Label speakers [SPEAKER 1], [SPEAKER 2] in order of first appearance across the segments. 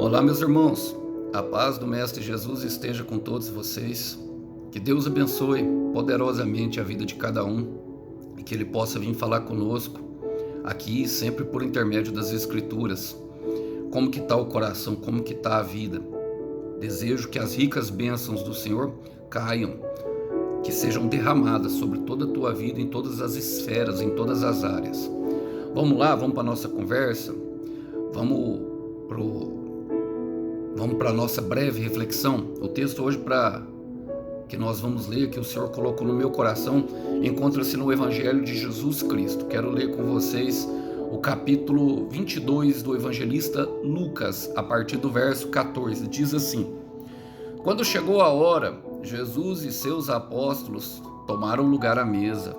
[SPEAKER 1] Olá, meus irmãos, a paz do Mestre Jesus esteja com todos vocês, que Deus abençoe poderosamente a vida de cada um e que Ele possa vir falar conosco aqui, sempre por intermédio das Escrituras, como que está o coração, como que está a vida. Desejo que as ricas bênçãos do Senhor caiam, que sejam derramadas sobre toda a tua vida, em todas as esferas, em todas as áreas. Vamos lá, vamos para a nossa conversa, vamos para a nossa breve reflexão. O texto hoje que nós vamos ler, que o Senhor colocou no meu coração, encontra-se no Evangelho de Jesus Cristo. Quero ler com vocês o capítulo 22 do evangelista Lucas, a partir do verso 14. Diz assim: Quando chegou a hora, Jesus e seus apóstolos tomaram lugar à mesa.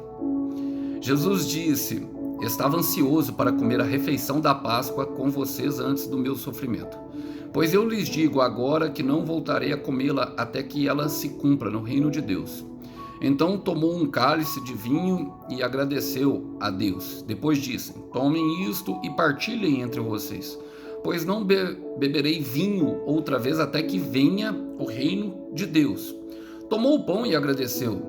[SPEAKER 1] Jesus disse: Estava ansioso para comer a refeição da Páscoa com vocês antes do meu sofrimento. Pois eu lhes digo agora que não voltarei a comê-la até que ela se cumpra no reino de Deus. Então tomou um cálice de vinho e agradeceu a Deus. Depois disse: Tomem isto e partilhem entre vocês, pois não beberei vinho outra vez até que venha o reino de Deus. Tomou o pão e agradeceu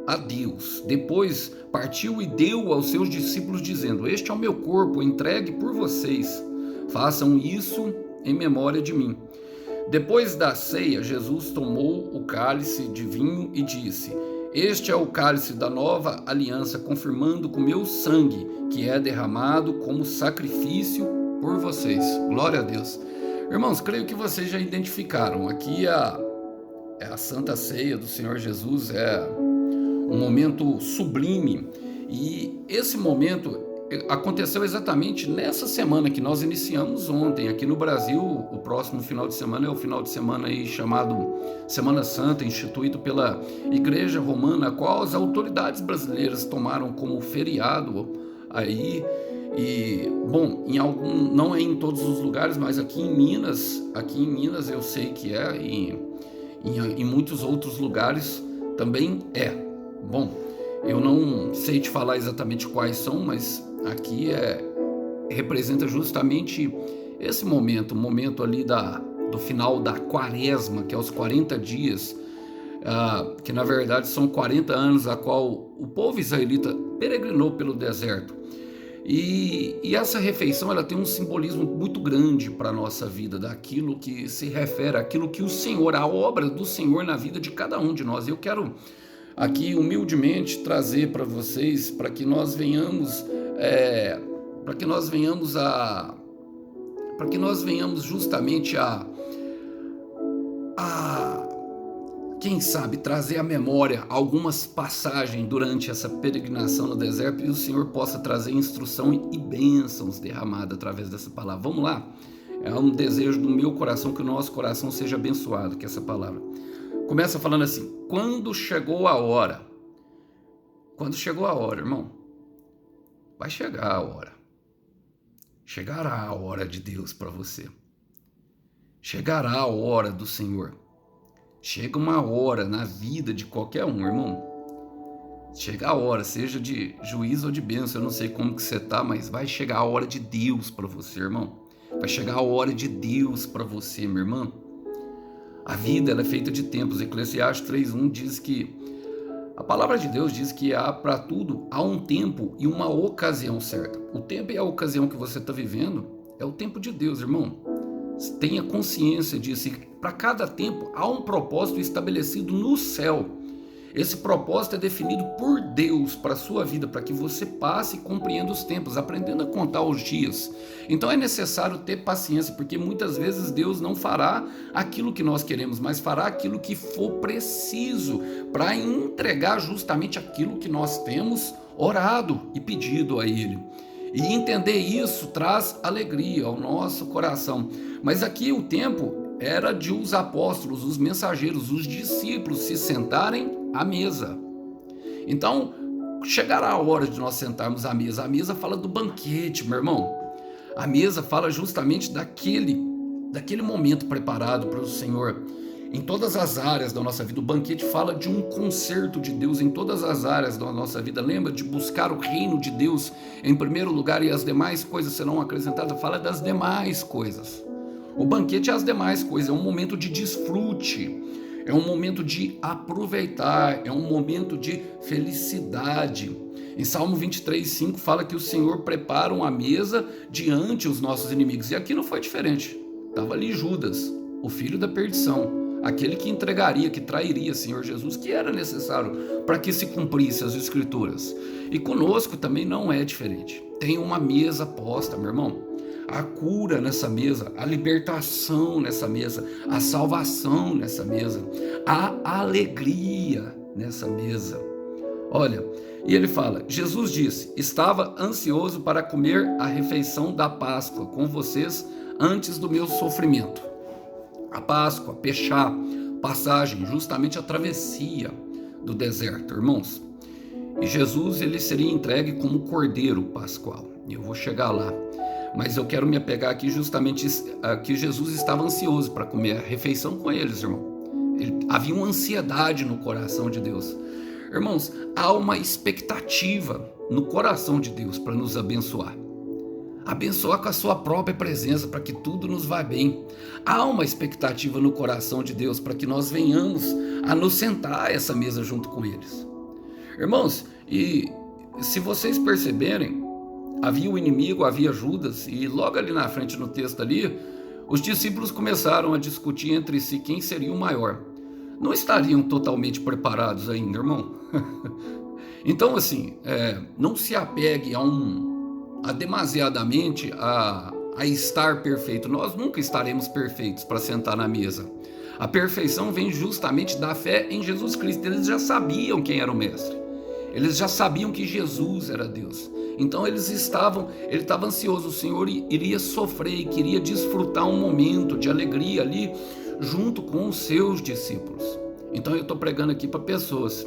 [SPEAKER 1] a Deus. Depois partiu e deu aos seus discípulos, dizendo: Este é o meu corpo entregue por vocês. Façam isso em memória de mim. Depois da ceia, Jesus tomou o cálice de vinho e disse: Este é o cálice da nova aliança, confirmando com meu sangue, que é derramado como sacrifício por vocês. Glória a Deus. Irmãos, creio que vocês já identificaram. Aqui é a Santa Ceia do Senhor Jesus, é um momento sublime. E esse momento aconteceu exatamente nessa semana que nós iniciamos ontem. Aqui no Brasil, o próximo final de semana é o final de semana aí chamado Semana Santa, instituído pela Igreja Romana, a qual as autoridades brasileiras tomaram como feriado aí. E, bom, não é em todos os lugares, mas aqui em Minas eu sei que é, e em muitos outros lugares também é. Bom, eu não sei te falar exatamente quais são, mas aqui representa justamente esse momento, o momento ali do final da quaresma, que é os 40 dias, que na verdade são 40 anos a qual o povo israelita peregrinou pelo deserto. E essa refeição ela tem um simbolismo muito grande para a nossa vida, daquilo que se refere àquilo que o Senhor, a obra do Senhor na vida de cada um de nós. Eu quero aqui humildemente trazer para vocês, para que nós venhamos justamente a quem sabe trazer à memória algumas passagens durante essa peregrinação no deserto, e o Senhor possa trazer instrução e bênçãos derramadas através dessa palavra. Vamos lá? É um desejo do meu coração que o nosso coração seja abençoado, que essa palavra começa falando assim: quando chegou a hora. Quando chegou a hora, irmão, vai chegar a hora. Chegará a hora de Deus para você. Chegará a hora do Senhor. Chega uma hora na vida de qualquer um, irmão. Chega a hora, seja de juízo ou de bênção. Eu não sei como que você tá, mas vai chegar a hora de Deus para você, irmão. Vai chegar a hora de Deus para você, minha irmã. A vida ela é feita de tempos. Eclesiastes 3:1 diz que a palavra de Deus diz que para tudo há um tempo e uma ocasião certa. O tempo e a ocasião que você está vivendo é o tempo de Deus, irmão. Tenha consciência disso. Para cada tempo há um propósito estabelecido no céu. Esse propósito é definido por Deus para a sua vida, para que você passe e compreenda os tempos, aprendendo a contar os dias. Então é necessário ter paciência, porque muitas vezes Deus não fará aquilo que nós queremos, mas fará aquilo que for preciso para entregar justamente aquilo que nós temos orado e pedido a Ele. E entender isso traz alegria ao nosso coração. Mas aqui o tempo era de os apóstolos, os mensageiros, os discípulos se sentarem à mesa. Então, chegará a hora de nós sentarmos à mesa. A mesa fala do banquete, meu irmão. A mesa fala justamente daquele momento preparado para o Senhor. Em todas as áreas da nossa vida, o banquete fala de um concerto de Deus em todas as áreas da nossa vida. Lembra de buscar o reino de Deus em primeiro lugar e as demais coisas serão acrescentadas. Fala das demais coisas. O banquete é as demais coisas, é um momento de desfrute, é um momento de aproveitar, é um momento de felicidade. Em Salmo 23:5 fala que o Senhor prepara uma mesa diante dos nossos inimigos. E aqui não foi diferente. Estava ali Judas, o filho da perdição, aquele que entregaria, que trairia o Senhor Jesus, que era necessário para que se cumprisse as Escrituras. E conosco também não é diferente. Tem uma mesa posta, meu irmão. A cura nessa mesa, a libertação nessa mesa, a salvação nessa mesa, a alegria nessa mesa. Olha, e ele fala, Jesus disse, estava ansioso para comer a refeição da Páscoa com vocês antes do meu sofrimento. A Páscoa, Pechá, passagem, justamente a travessia do deserto, irmãos. E Jesus, ele seria entregue como cordeiro pascual. E eu vou chegar lá. Mas eu quero me apegar aqui justamente que Jesus estava ansioso para comer a refeição com eles, irmão. Havia uma ansiedade no coração de Deus. Irmãos, há uma expectativa no coração de Deus para nos abençoar. Abençoar com a sua própria presença para que tudo nos vá bem. Há uma expectativa no coração de Deus para que nós venhamos a nos sentar a essa mesa junto com eles. Irmãos, e se vocês perceberem, havia o inimigo, havia Judas, e logo ali na frente no texto ali, os discípulos começaram a discutir entre si quem seria o maior. Não estariam totalmente preparados ainda, irmão. Então, assim, não se apegue demasiadamente a estar perfeito. Nós nunca estaremos perfeitos para sentar na mesa. A perfeição vem justamente da fé em Jesus Cristo. Eles já sabiam quem era o mestre. Eles já sabiam que Jesus era Deus. Então ele estava ansioso, o Senhor iria sofrer e queria desfrutar um momento de alegria ali junto com os seus discípulos. Então eu estou pregando aqui para pessoas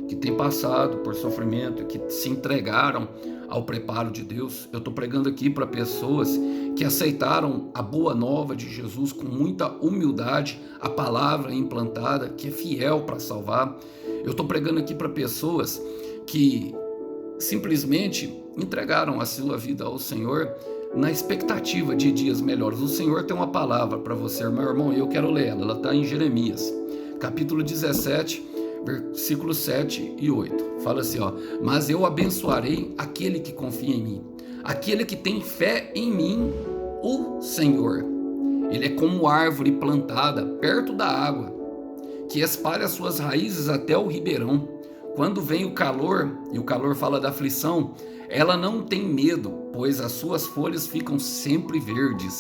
[SPEAKER 1] que têm passado por sofrimento, que se entregaram ao preparo de Deus. Eu estou pregando aqui para pessoas que aceitaram a boa nova de Jesus com muita humildade, a palavra implantada, que é fiel para salvar. Eu estou pregando aqui para pessoas que simplesmente entregaram a sua vida ao Senhor na expectativa de dias melhores. O Senhor tem uma palavra para você, meu irmão, e eu quero ler ela. Ela está em Jeremias, capítulo 17, versículos 7 e 8. Fala assim, mas eu abençoarei aquele que confia em mim, aquele que tem fé em mim, o Senhor. Ele é como árvore plantada perto da água, que espalha suas raízes até o ribeirão. Quando vem o calor, e o calor fala da aflição, ela não tem medo, pois as suas folhas ficam sempre verdes.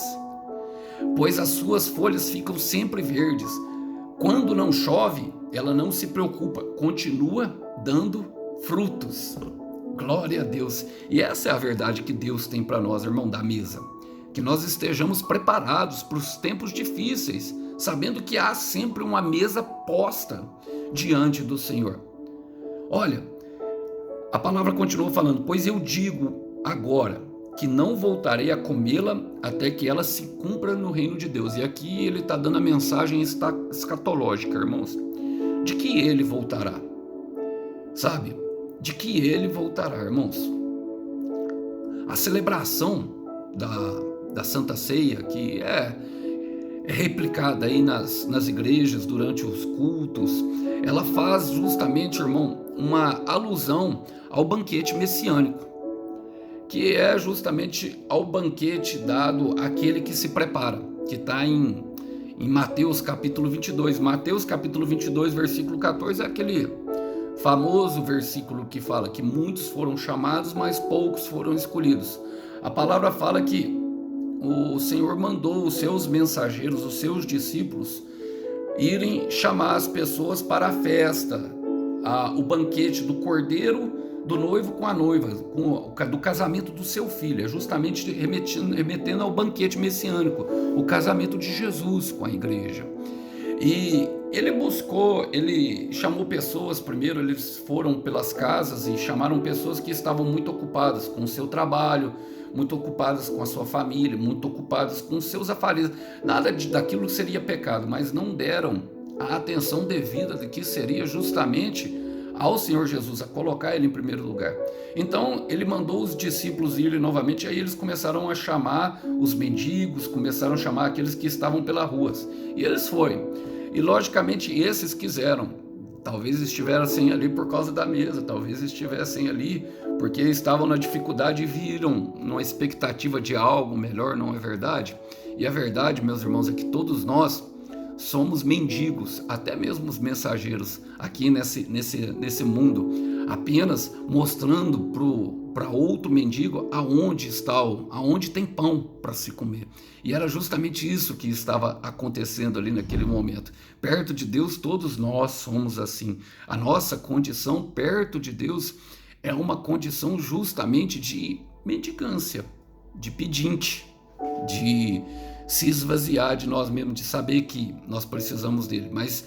[SPEAKER 1] Quando não chove, ela não se preocupa, continua dando frutos. Glória a Deus. E essa é a verdade que Deus tem para nós, irmão, da mesa. Que nós estejamos preparados para os tempos difíceis, sabendo que há sempre uma mesa posta diante do Senhor. Olha, a palavra continua falando, pois eu digo agora que não voltarei a comê-la até que ela se cumpra no reino de Deus. E aqui ele está dando a mensagem escatológica, irmãos, de que ele voltará. Sabe? De que ele voltará, irmãos. A celebração da Santa Ceia, que é replicada aí nas igrejas durante os cultos, ela faz justamente, irmão, uma alusão ao banquete messiânico, que é justamente ao banquete dado àquele que se prepara, que está em Mateus capítulo 22. Mateus capítulo 22, versículo 14, é aquele famoso versículo que fala que muitos foram chamados, mas poucos foram escolhidos. A palavra fala que o Senhor mandou os seus mensageiros, os seus discípulos, irem chamar as pessoas para a festa, o banquete do cordeiro, do noivo com a noiva, do casamento do seu filho. É justamente remetendo ao banquete messiânico, o casamento de Jesus com a igreja. E ele chamou pessoas, primeiro eles foram pelas casas e chamaram pessoas que estavam muito ocupadas com o seu trabalho, muito ocupadas com a sua família, muito ocupadas com os seus afazeres. Nada daquilo seria pecado, mas não deram a atenção devida de que seria justamente ao Senhor Jesus, a colocar ele em primeiro lugar. Então ele mandou os discípulos irem novamente, e aí eles começaram a chamar os mendigos, começaram a chamar aqueles que estavam pelas ruas, e eles foram. E logicamente esses quiseram, talvez estivessem ali por causa da mesa, talvez estivessem ali porque estavam na dificuldade e viram numa expectativa de algo melhor, não é verdade? E a verdade, meus irmãos, é que todos nós somos mendigos, até mesmo os mensageiros aqui nesse mundo, apenas mostrando para outro mendigo aonde tem pão para se comer. E era justamente isso que estava acontecendo ali naquele momento. Perto de Deus, todos nós somos assim. A nossa condição perto de Deus é uma condição justamente de mendigância, de pedinte, de se esvaziar de nós mesmos, de saber que nós precisamos dele. Mas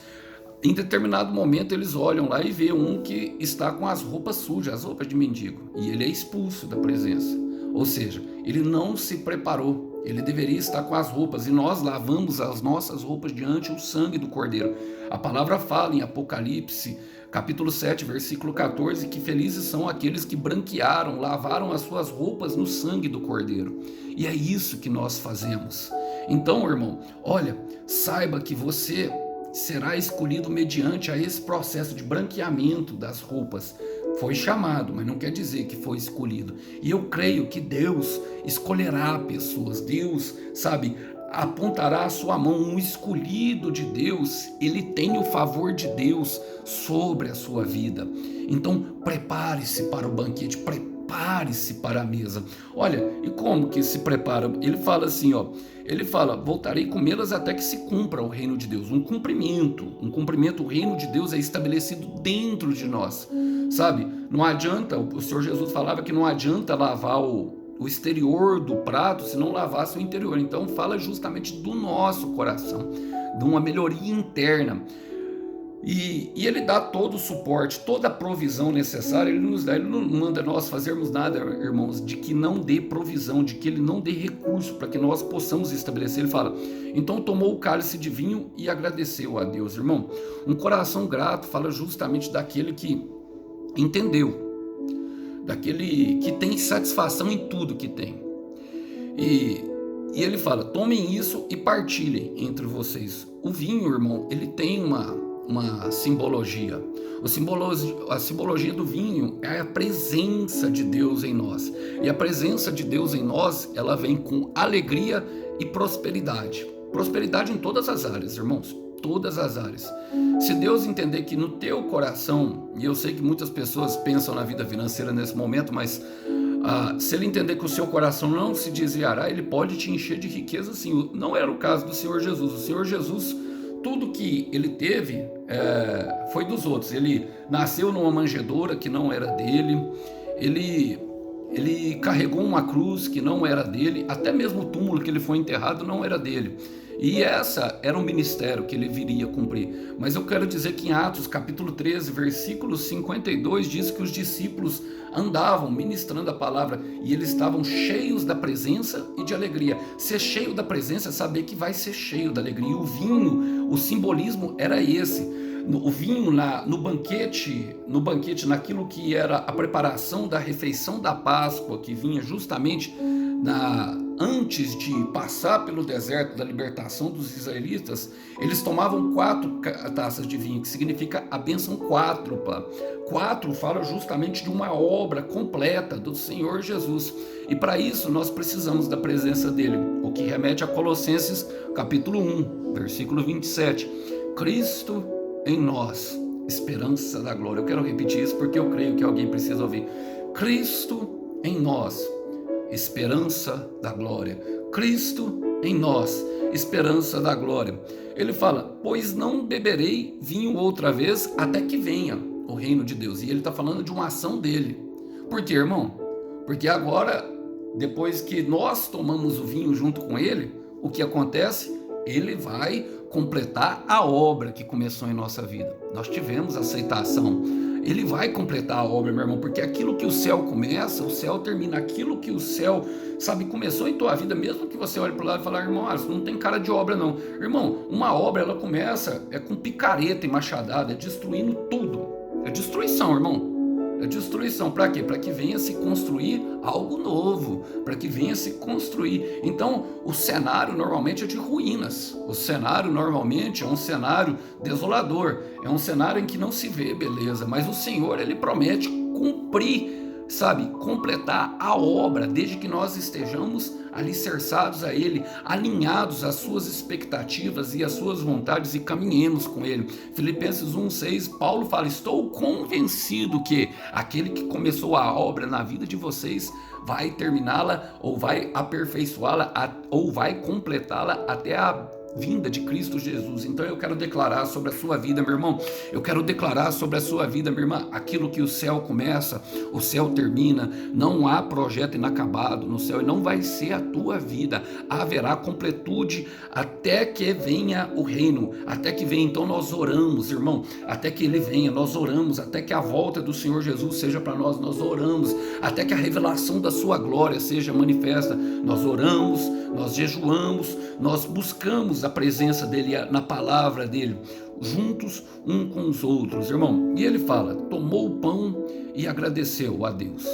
[SPEAKER 1] em determinado momento eles olham lá e vê um que está com as roupas sujas, as roupas de mendigo, e ele é expulso da presença. Ou seja, ele não se preparou, ele deveria estar com as roupas, e nós lavamos as nossas roupas diante do sangue do Cordeiro. A palavra fala em Apocalipse, capítulo 7, versículo 14, que felizes são aqueles que branquearam, lavaram as suas roupas no sangue do Cordeiro. E é isso que nós fazemos. Então, irmão, olha, saiba que você será escolhido mediante a esse processo de branqueamento das roupas. Foi chamado, mas não quer dizer que foi escolhido. E eu creio que Deus escolherá pessoas. Deus, sabe, apontará a sua mão. Um escolhido de Deus, ele tem o favor de Deus sobre a sua vida. Então, prepare-se para o banquete, prepare-se para a mesa. Olha, e como que se prepara? Ele fala assim, ó. Ele fala, voltarei comê-las até que se cumpra o reino de Deus. Um cumprimento, o reino de Deus é estabelecido dentro de nós, sabe? Não adianta, o Senhor Jesus falava que não adianta lavar o exterior do prato se não lavasse o interior. Então fala justamente do nosso coração, de uma melhoria interna. E ele dá todo o suporte, toda a provisão necessária, ele nos dá. Ele não manda nós fazermos nada, irmãos, de que não dê provisão, de que ele não dê recurso para que nós possamos estabelecer. Ele fala, então tomou o cálice de vinho e agradeceu a Deus. Irmão, um coração grato fala justamente daquele que entendeu, daquele que tem satisfação em tudo que tem. E ele fala, tomem isso e partilhem entre vocês. O vinho, irmão, ele tem uma simbologia. A simbologia do vinho é a presença de Deus em nós. E a presença de Deus em nós, ela vem com alegria e prosperidade. Prosperidade em todas as áreas, irmãos. Todas as áreas. Se Deus entender que no teu coração, e eu sei que muitas pessoas pensam na vida financeira nesse momento, mas se ele entender que o seu coração não se desviará, ele pode te encher de riqueza, sim. Não era o caso do Senhor Jesus. O Senhor Jesus, tudo que ele teve foi dos outros. Ele nasceu numa manjedoura que não era dele, ele carregou uma cruz que não era dele, até mesmo o túmulo que ele foi enterrado não era dele. E essa era um ministério que ele viria cumprir. Mas eu quero dizer que em Atos capítulo 13, versículo 52, diz que os discípulos andavam ministrando a palavra e eles estavam cheios da presença e de alegria. Ser cheio da presença é saber que vai ser cheio da alegria. E o vinho, o simbolismo era esse. O vinho no banquete, naquilo que era a preparação da refeição da Páscoa, que vinha justamente antes de passar pelo deserto da libertação dos israelitas, eles tomavam 4 taças de vinho, que significa a bênção quádrupla. 4 fala justamente de uma obra completa do Senhor Jesus. E para isso nós precisamos da presença dele, o que remete a Colossenses capítulo 1, versículo 27. Cristo em nós, esperança da glória. Eu quero repetir isso porque eu creio que alguém precisa ouvir. Cristo em nós, esperança da glória. Cristo em nós, esperança da glória. Ele fala, pois não beberei vinho outra vez até que venha o reino de Deus. E ele está falando de uma ação dele. Por quê, irmão? Porque agora, depois que nós tomamos o vinho junto com ele, o que acontece? Ele vai completar a obra que começou em nossa vida. Nós tivemos aceitação. Ele vai completar a obra, meu irmão, porque aquilo que o céu começa, o céu termina. Aquilo que o céu, sabe, começou em tua vida, mesmo que você olhe para o lado e fale, irmão, isso não tem cara de obra não. Irmão, uma obra, ela começa com picareta e machadada, destruindo tudo. É destruição, irmão. É destruição. Para quê? Para que venha se construir algo novo, para que venha se construir. Então, o cenário normalmente é de ruínas. O cenário normalmente é um cenário desolador. É um cenário em que não se vê beleza. Mas o Senhor, Ele promete cumprir, sabe, completar a obra, desde que nós estejamos alicerçados a Ele, alinhados às suas expectativas e às suas vontades e caminhemos com Ele. Filipenses 1,6, Paulo fala: estou convencido que aquele que começou a obra na vida de vocês vai terminá-la, ou vai aperfeiçoá-la, ou vai completá-la até a vinda de Cristo Jesus. Então eu quero declarar sobre a sua vida, meu irmão. Eu quero declarar sobre a sua vida, minha irmã. Aquilo que o céu começa, o céu termina. Não há projeto inacabado no céu e não vai ser a tua vida. Haverá completude até que venha o reino, até que venha. Então nós oramos, irmão, até que Ele venha. Nós oramos até que a volta do Senhor Jesus seja para nós. Nós oramos até que a revelação da sua glória seja manifesta. Nós oramos, nós jejuamos, nós buscamos a presença dele na palavra dele, juntos um com os outros, irmão. E ele fala: tomou o pão e agradeceu a Deus.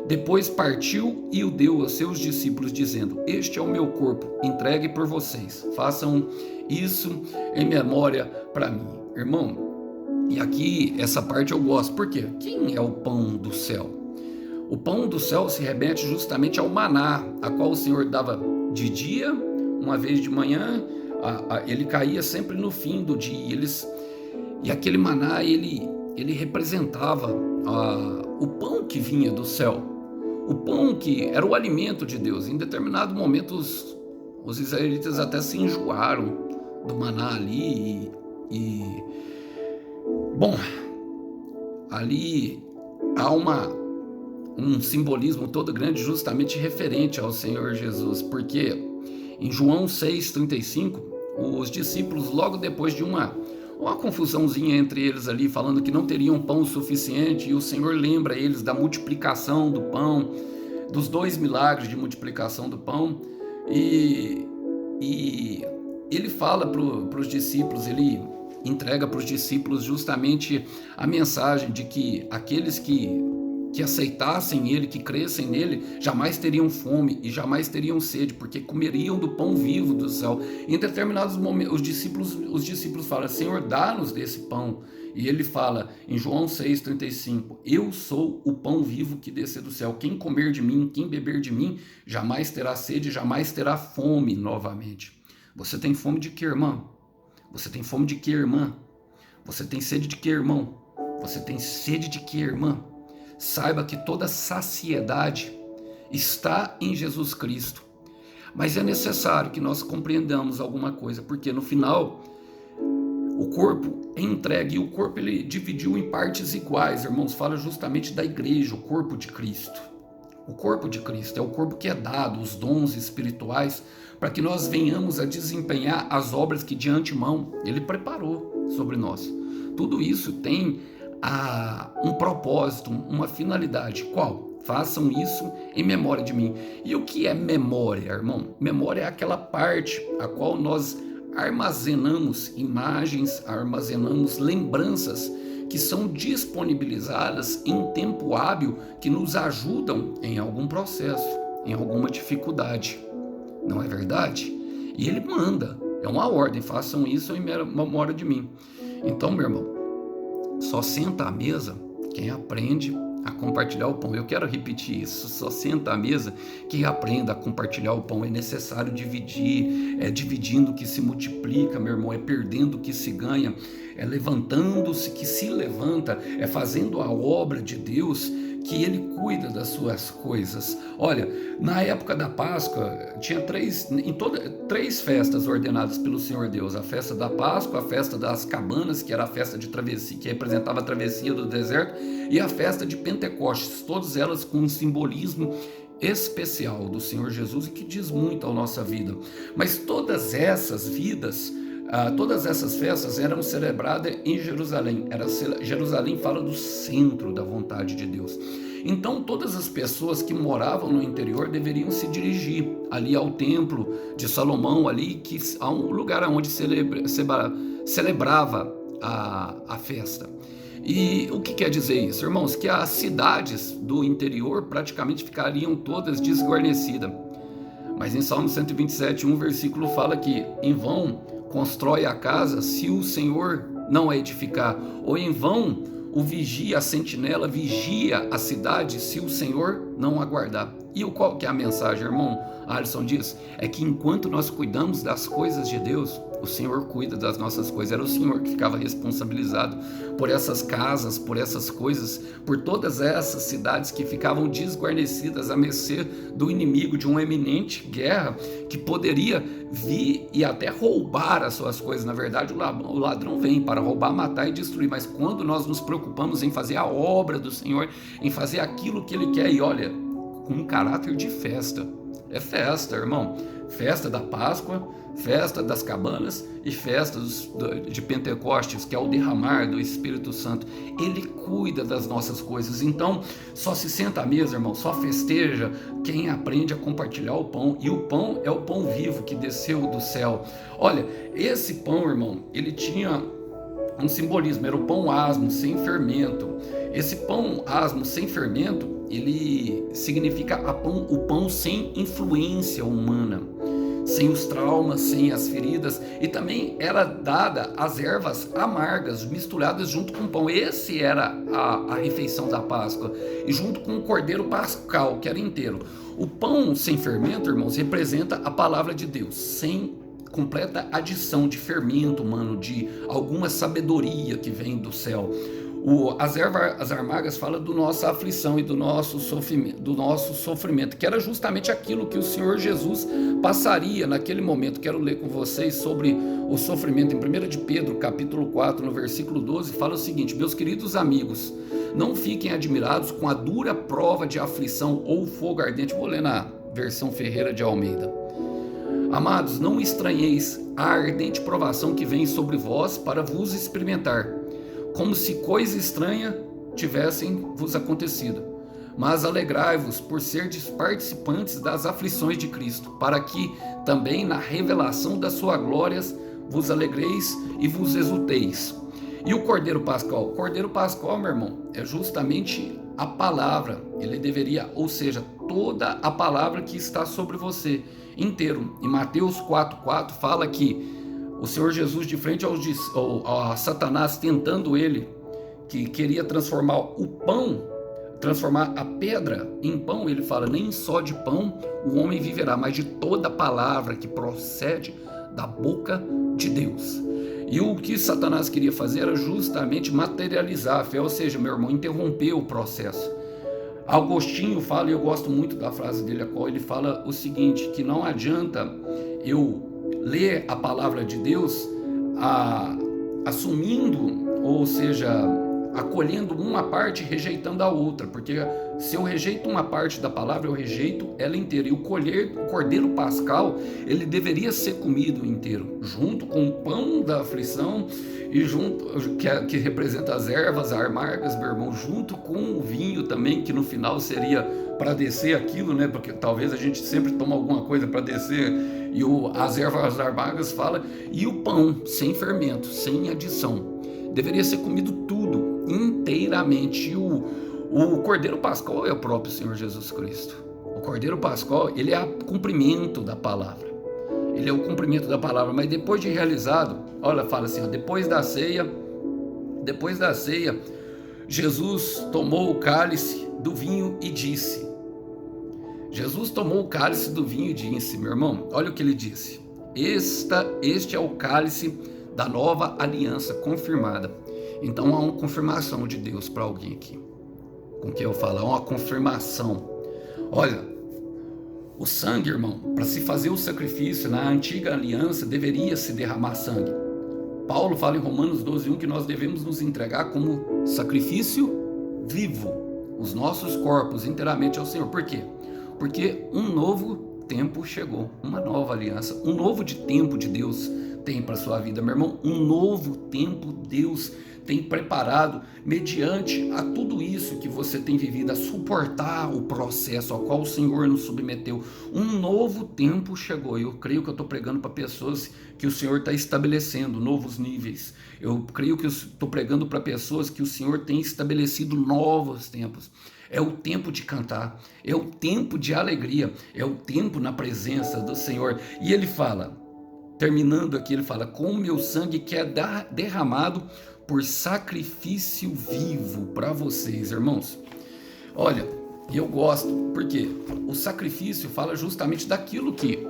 [SPEAKER 1] Depois partiu e o deu aos seus discípulos, dizendo: este é o meu corpo, entregue por vocês. Façam isso em memória para mim. Irmão, e aqui essa parte eu gosto. Por quê? Quem é o pão do céu? O pão do céu se remete justamente ao maná, a qual o Senhor dava de dia, uma vez de manhã. Ele caía sempre no fim do dia. E aquele maná, ele representava o pão que vinha do céu. O pão que era o alimento de Deus. Em determinado momento, os israelitas até se enjoaram do maná ali. Bom, ali há um simbolismo todo grande, justamente referente ao Senhor Jesus. Porque em João 6,35, os discípulos, logo depois de uma confusãozinha entre eles ali, falando que não teriam pão suficiente, e o Senhor lembra eles da multiplicação do pão, dos 2 milagres de multiplicação do pão, e ele fala para os discípulos, ele entrega para os discípulos justamente a mensagem de que aqueles que aceitassem Ele, que crescem nele, jamais teriam fome e jamais teriam sede, porque comeriam do pão vivo do céu. Em determinados momentos, os discípulos falam: Senhor, dá-nos desse pão. E ele fala em João 6,35: eu sou o pão vivo que desce do céu. Quem comer de mim, quem beber de mim, jamais terá sede, jamais terá fome novamente. Você tem fome de quê, irmão? Você tem fome de quê, irmã? Você tem sede de quê, irmão? Você tem sede de quê, irmã? Saiba que toda saciedade está em Jesus Cristo. Mas é necessário que nós compreendamos alguma coisa, porque no final o corpo é entregue, e o corpo ele dividiu em partes iguais, irmãos. Fala justamente da igreja, o corpo de Cristo. O corpo de Cristo é o corpo que é dado, os dons espirituais, para que nós venhamos a desempenhar as obras que de antemão Ele preparou sobre nós. Tudo isso tem um propósito, uma finalidade. Qual? Façam isso em memória de mim. E o que é memória, irmão? Memória é aquela parte a qual nós armazenamos imagens, armazenamos lembranças que são disponibilizadas em tempo hábil, que nos ajudam em algum processo, em alguma dificuldade. Não é verdade? E Ele manda, é uma ordem: façam isso em memória de mim. Então, meu irmão, só senta à mesa quem aprende a compartilhar o pão. Eu quero repetir isso: só senta à mesa quem aprenda a compartilhar o pão. É necessário dividir, é dividindo que se multiplica, meu irmão, é perdendo que se ganha, é levantando-se que se levanta, é fazendo a obra de Deus que Ele cuida das suas coisas. Olha, na época da Páscoa tinha três festas ordenadas pelo Senhor Deus: a festa da Páscoa, a festa das cabanas, que era a festa de travessia, que representava a travessia do deserto, e a festa de Pentecostes, todas elas com um simbolismo especial do Senhor Jesus e que diz muito à nossa vida. Mas todas essas festas eram celebradas em Jerusalém. Jerusalém fala do centro da vontade de Deus. Então todas as pessoas que moravam no interior deveriam se dirigir ali ao templo de Salomão, ali que há um lugar onde celebrava a festa. E o que quer dizer isso, irmãos? Que as cidades do interior praticamente ficariam todas desguarnecidas. Mas em Salmo 127, um versículo fala que em vão constrói a casa se o Senhor não a edificar, ou em vão o vigia, a sentinela vigia a cidade se o Senhor não a guardar. E qual que é a mensagem, irmão? Alisson diz, é que enquanto nós cuidamos das coisas de Deus, o Senhor cuida das nossas coisas. Era o Senhor que ficava responsabilizado por essas casas, por essas coisas, por todas essas cidades que ficavam desguarnecidas à mercê do inimigo, de uma eminente guerra que poderia vir e até roubar as suas coisas. Na verdade, o ladrão vem para roubar, matar e destruir, mas quando nós nos preocupamos em fazer a obra do Senhor, em fazer aquilo que Ele quer, e olha, com um caráter de festa. É festa, irmão. Festa da Páscoa, festa das cabanas e festa de Pentecostes, que é o derramar do Espírito Santo. Ele cuida das nossas coisas. Então, só se senta à mesa, irmão, só festeja quem aprende a compartilhar o pão. E o pão é o pão vivo que desceu do céu. Olha, esse pão, irmão, ele tinha um simbolismo, era o pão asmo, sem fermento. Esse pão asmo, sem fermento, ele significa o pão sem influência humana, sem os traumas, sem as feridas, e também era dada as ervas amargas misturadas junto com o pão. Esse era a refeição da Páscoa, e junto com o cordeiro pascal, que era inteiro. O pão sem fermento, irmãos, representa a palavra de Deus, sem completa adição de fermento humano, de alguma sabedoria que vem do céu. As ervas amargas falam da nossa aflição e do nosso sofrimento, que era justamente aquilo que o Senhor Jesus passaria naquele momento. Quero ler com vocês sobre o sofrimento em 1 de Pedro, capítulo 4, no versículo 12, fala o seguinte: meus queridos amigos, não fiquem admirados com a dura prova de aflição ou fogo ardente. Vou ler na versão Ferreira de Almeida. Amados, não estranheis a ardente provação que vem sobre vós para vos experimentar, como se coisa estranha tivessem vos acontecido. Mas alegrai-vos por serdes participantes das aflições de Cristo, para que também na revelação da sua glória vos alegreis e vos exulteis. E o Cordeiro Pascal? O Cordeiro Pascal, meu irmão, é justamente a palavra. Ele deveria, ou seja, toda a palavra que está sobre você, inteiro. Em Mateus 4,4 fala que o Senhor Jesus, de frente a Satanás, tentando ele, que queria transformar o pão, transformar a pedra em pão, ele fala, nem só de pão o homem viverá, mas de toda palavra que procede da boca de Deus. E o que Satanás queria fazer era justamente materializar a fé, ou seja, meu irmão, interromper o processo. Agostinho fala, e eu gosto muito da frase dele, a qual ele fala o seguinte, que não adianta eu ler a palavra de Deus assumindo, ou seja, acolhendo uma parte e rejeitando a outra, porque se eu rejeito uma parte da palavra, eu rejeito ela inteira. E o cordeiro pascal, ele deveria ser comido inteiro, junto com o pão da aflição, e junto que representa as ervas amargas, meu irmão, junto com o vinho também, que no final seria para descer aquilo, né? Porque talvez a gente sempre toma alguma coisa para descer, e as ervas amargas fala, e o pão sem fermento, sem adição, deveria ser comido tudo, inteiramente. E o Cordeiro Pascal é o próprio Senhor Jesus Cristo. O Cordeiro Pascal, ele é o cumprimento da palavra. Ele é o cumprimento da palavra, mas depois de realizado, olha, fala assim, ó, depois da ceia, Jesus tomou o cálice do vinho e disse, meu irmão, olha o que ele disse, este é o cálice da nova aliança confirmada. Então há uma confirmação de Deus para alguém aqui, com quem eu falo, há uma confirmação. Olha, o sangue, irmão, para se fazer o sacrifício na antiga aliança, deveria se derramar sangue. Paulo fala em Romanos 12:1 que nós devemos nos entregar como sacrifício vivo, os nossos corpos inteiramente ao Senhor. Por quê? Porque um novo tempo chegou, uma nova aliança, um novo tempo de Deus tem para a sua vida, meu irmão. Um novo tempo Deus tem preparado mediante a tudo isso que você tem vivido, a suportar o processo ao qual o Senhor nos submeteu. Um novo tempo chegou. Eu creio que eu estou pregando para pessoas que o Senhor está estabelecendo novos níveis. Eu creio que estou pregando para pessoas que o Senhor tem estabelecido novos tempos. É o tempo de cantar, é o tempo de alegria, é o tempo na presença do Senhor. E ele fala, terminando aqui, ele fala, com o meu sangue que é derramado por sacrifício vivo para vocês, irmãos. Olha, eu gosto, porque o sacrifício fala justamente daquilo que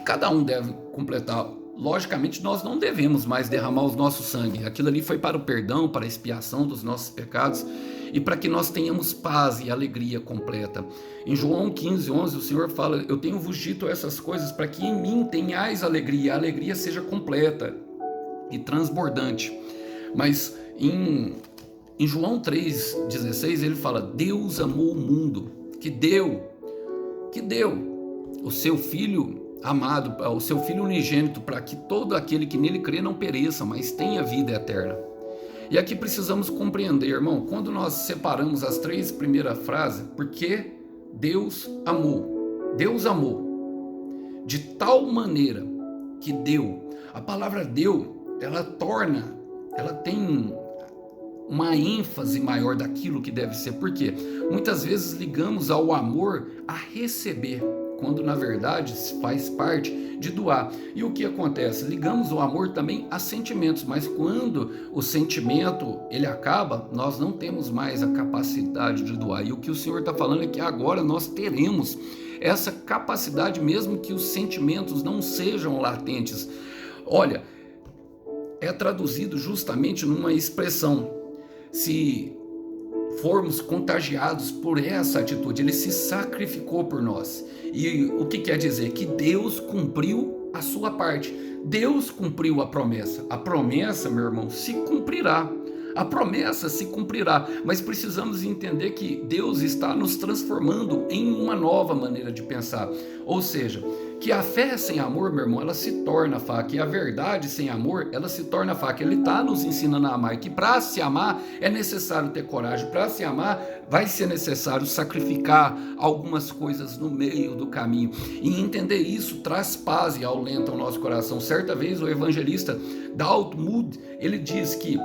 [SPEAKER 1] cada um deve completar. Logicamente, nós não devemos mais derramar o nosso sangue. Aquilo ali foi para o perdão, para a expiação dos nossos pecados e para que nós tenhamos paz e alegria completa. Em João 15:11, o Senhor fala, eu tenho vos dito essas coisas para que em mim tenhais alegria, a alegria seja completa e transbordante. Mas em João 3,16, ele fala, Deus amou o mundo, que deu o seu Filho amado, o seu Filho unigênito, para que todo aquele que nele crê não pereça, mas tenha vida eterna. E aqui precisamos compreender, irmão, quando nós separamos as 3 primeiras frases, porque Deus amou de tal maneira que deu. A palavra deu, ela tem uma ênfase maior daquilo que deve ser. Por quê? Muitas vezes ligamos ao amor a receber, quando na verdade faz parte de doar. E o que acontece? Ligamos o amor também a sentimentos, mas quando o sentimento ele acaba, nós não temos mais a capacidade de doar. E o que o Senhor está falando é que agora nós teremos essa capacidade, mesmo que os sentimentos não sejam latentes. Olha, é traduzido justamente numa expressão, se formos contagiados por essa atitude, ele se sacrificou por nós. E o que quer dizer? Que Deus cumpriu a sua parte. Deus cumpriu a promessa. A promessa, meu irmão, se cumprirá. A promessa se cumprirá, mas precisamos entender que Deus está nos transformando em uma nova maneira de pensar. Ou seja, que a fé sem amor, meu irmão, ela se torna faca, e a verdade sem amor, ela se torna faca. Ele está nos ensinando a amar, e que para se amar é necessário ter coragem, para se amar vai ser necessário sacrificar algumas coisas no meio do caminho, e entender isso traz paz e alenta o nosso coração. Certa vez o evangelista Dalton Mood, ele diz que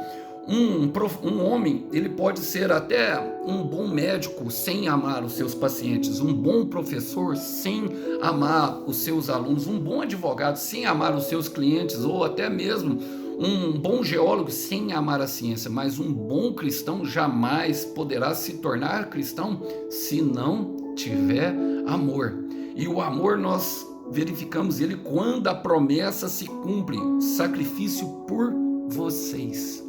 [SPEAKER 1] um homem, ele pode ser até um bom médico sem amar os seus pacientes, um bom professor sem amar os seus alunos, um bom advogado sem amar os seus clientes, ou até mesmo um bom geólogo sem amar a ciência. Mas um bom cristão jamais poderá se tornar cristão se não tiver amor. E o amor nós verificamos ele quando a promessa se cumpre, sacrifício por vocês.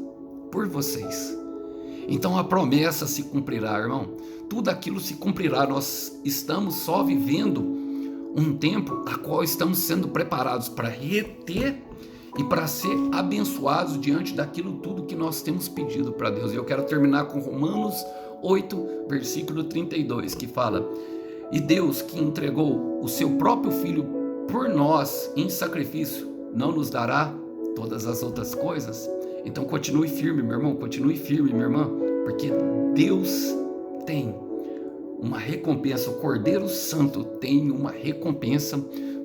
[SPEAKER 1] Então a promessa se cumprirá, irmão. Tudo aquilo se cumprirá. Nós estamos só vivendo um tempo a qual estamos sendo preparados para reter e para ser abençoados diante daquilo tudo que nós temos pedido para Deus. E eu quero terminar com Romanos 8, versículo 32, que fala: e Deus, que entregou o seu próprio Filho por nós em sacrifício, não nos dará todas as outras coisas? Então continue firme, meu irmão, continue firme, minha irmã, porque Deus tem uma recompensa, o Cordeiro Santo tem uma recompensa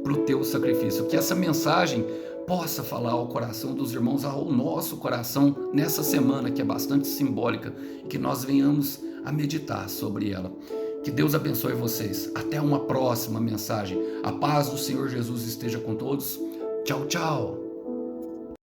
[SPEAKER 1] para o teu sacrifício. Que essa mensagem possa falar ao coração dos irmãos, ao nosso coração, nessa semana que é bastante simbólica, e que nós venhamos a meditar sobre ela. Que Deus abençoe vocês. Até uma próxima mensagem. A paz do Senhor Jesus esteja com todos. Tchau, tchau.